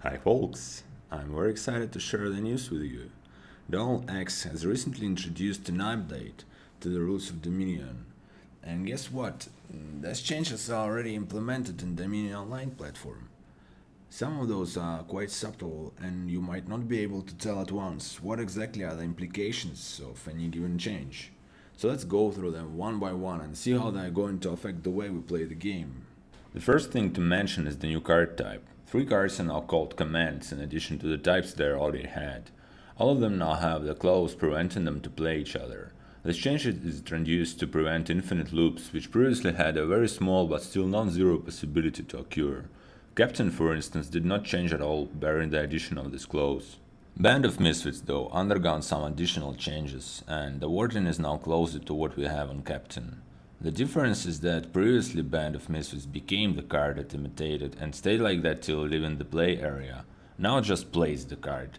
Hi folks, I'm very excited to share the news with you. X has recently introduced an update to the rules of Dominion. And guess what? Those changes are already implemented in Dominion Online platform. Some of those are quite subtle and you might not be able to tell at once what exactly are the implications of any given change. So let's go through them one by one and see how they are going to affect the way we play the game. The first thing to mention is the new card type. 3 cards are now called commands in addition to the types they already had. All of them now have the clause preventing them to play each other. This change is introduced to prevent infinite loops, which previously had a very small but still non-zero possibility to occur. Captain, for instance, did not change at all, bearing the addition of this clause. Band of Misfits, though, undergone some additional changes, and the wording is now closer to what we have on Captain. The difference is that previously Band of Misfits became the card it imitated and stayed like that till leaving the play area. Now it just plays the card.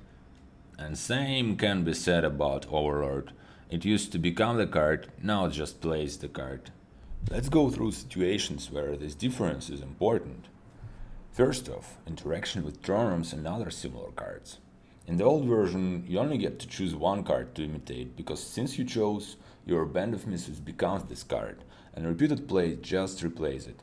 And same can be said about Overlord. It used to become the card, now it just plays the card. Let's go through situations where this difference is important. First off, interaction with throne rooms and other similar cards. In the old version, you only get to choose one card to imitate, because since you chose, your Band of Misfits becomes this card, and repeated play just replaces it.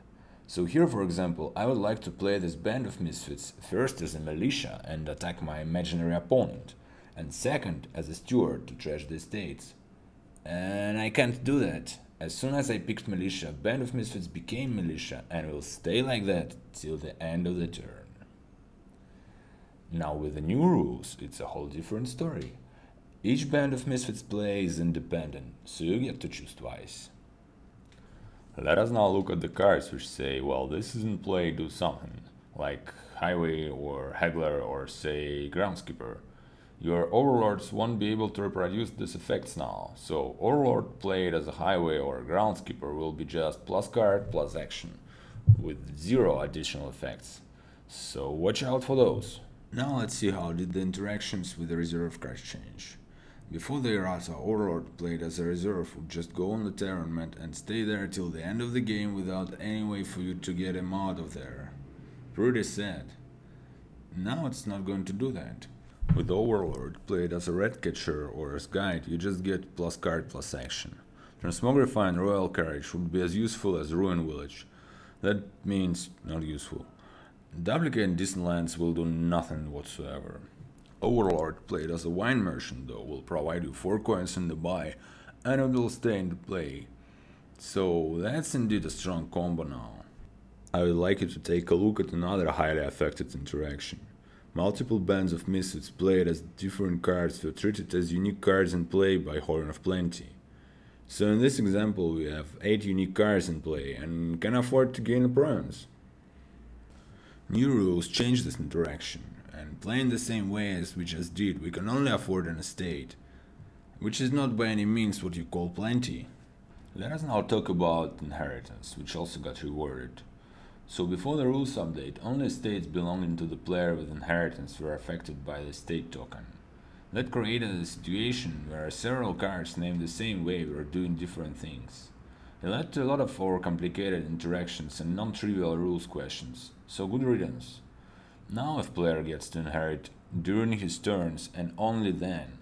So here, for example, I would like to play this Band of Misfits first as a militia and attack my imaginary opponent, and second as a steward to trash the estates. And I can't do that. As soon as I picked militia, Band of Misfits became militia and will stay like that till the end of the turn. Now with the new rules, it's a whole different story. Each Band of Misfits play is independent, so you get to choose twice. Let us now look at the cards which say, well, this is in play, do something, like Highway or Haggler or say Groundskeeper. Your Overlords won't be able to reproduce these effects now, so Overlord played as a Highway or Groundskeeper will be just plus card plus action, with 0 additional effects. So watch out for those. Now let's see how did the interactions with the reserve cards change. Before the errata, Overlord played as a reserve would just go on the terrainment and stay there till the end of the game without any way for you to get him out of there. Pretty sad. Now it's not going to do that. With Overlord played as a red catcher or as guide, you just get plus card plus action. Transmogrify and Royal Carriage would be as useful as Ruin Village. That means not useful. Duplicate and Distant Lands will do nothing whatsoever. Overlord played as a wine merchant though will provide you 4 coins in the buy and it will stay in the play. So that's indeed a strong combo now. I would like you to take a look at another highly affected interaction. Multiple bands of Misfits played as different cards were treated as unique cards in play by Horn of Plenty. So in this example we have 8 unique cards in play and can afford to gain a province. New rules change this interaction, and playing the same way as we just did, we can only afford an estate, which is not by any means what you call plenty. Let us now talk about inheritance, which also got reworded. So before the rules update, only estates belonging to the player with inheritance were affected by the estate token. That created a situation where several cards named the same way were doing different things. It led to a lot of overcomplicated interactions and non-trivial rules questions, so good riddance. Now if player gets to inherit during his turns and only then,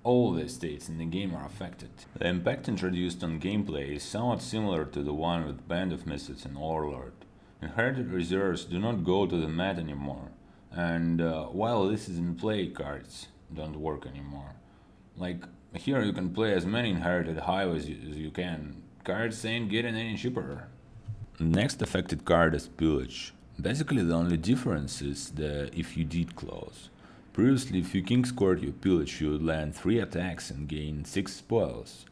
all the estates in the game are affected. The impact introduced on gameplay is somewhat similar to the one with Band of Misfits and Overlord. Inherited reserves do not go to the mat anymore, and while this is in play, cards don't work anymore. Like here you can play as many inherited highways as you can. Cards ain't getting any cheaper. Next affected card is Pillage. Basically the only difference is the if you did clause. Previously if you king scored your pillage you would land 3 attacks and gain 6 spoils.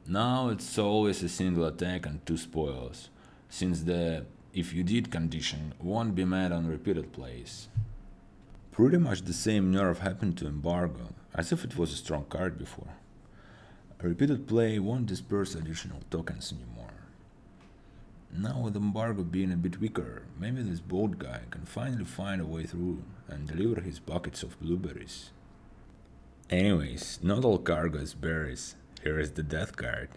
Now it's always a single attack and 2 spoils, since the if you did condition won't be met on repeated plays. Pretty much the same nerf happened to Embargo, as if it was a strong card before. A repeated play won't disperse additional tokens anymore. Now with Embargo being a bit weaker, maybe this boat guy can finally find a way through and deliver his buckets of blueberries. Anyways, not all cargo is berries, here is the death card.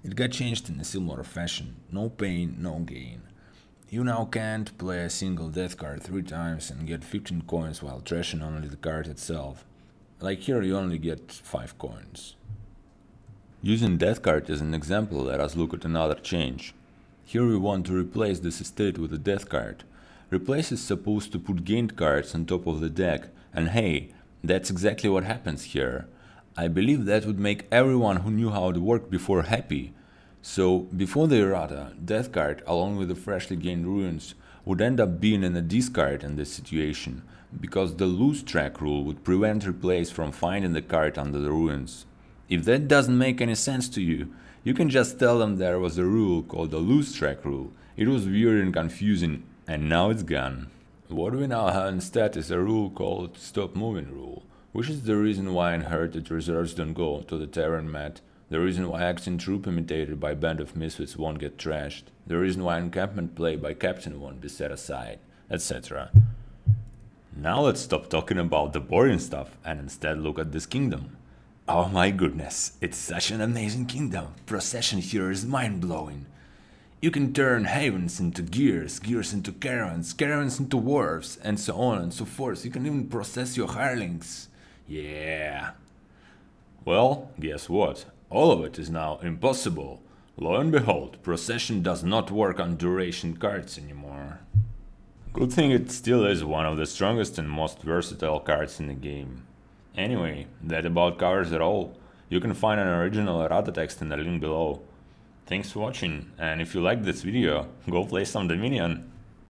It got changed in a similar fashion, no pain, no gain. You now can't play a single death card 3 times and get 15 coins while trashing only the card itself. Like here you only get 5 coins. Using death card as an example, let us look at another change. Here we want to replace this estate with a death card. Replace is supposed to put gained cards on top of the deck, and hey, that's exactly what happens here. I believe that would make everyone who knew how it worked before happy. So, before the errata, death card along with the freshly gained ruins would end up being in a discard in this situation, because the lose track rule would prevent replace from finding the card under the ruins. If that doesn't make any sense to you, you can just tell them there was a rule called the lose track rule. It was weird and confusing, and now it's gone. What we now have instead is a rule called stop moving rule, which is the reason why inherited reserves don't go to the Terran mat, the reason why acting troop imitated by Band of Misfits won't get trashed, the reason why encampment play by Captain won't be set aside, etc. Now let's stop talking about the boring stuff and instead look at this kingdom. Oh my goodness, it's such an amazing kingdom. Procession here is mind-blowing. You can turn havens into gears, gears into caravans, caravans into wharves, and so on and so forth. You can even process your hirelings. Yeah. Well, guess what? All of it is now impossible. Lo and behold, Procession does not work on duration cards anymore. Good thing it still is one of the strongest and most versatile cards in the game. Anyway, that about covers it all. You can find an original errata text in the link below. Thanks for watching, and if you liked this video, go play some Dominion.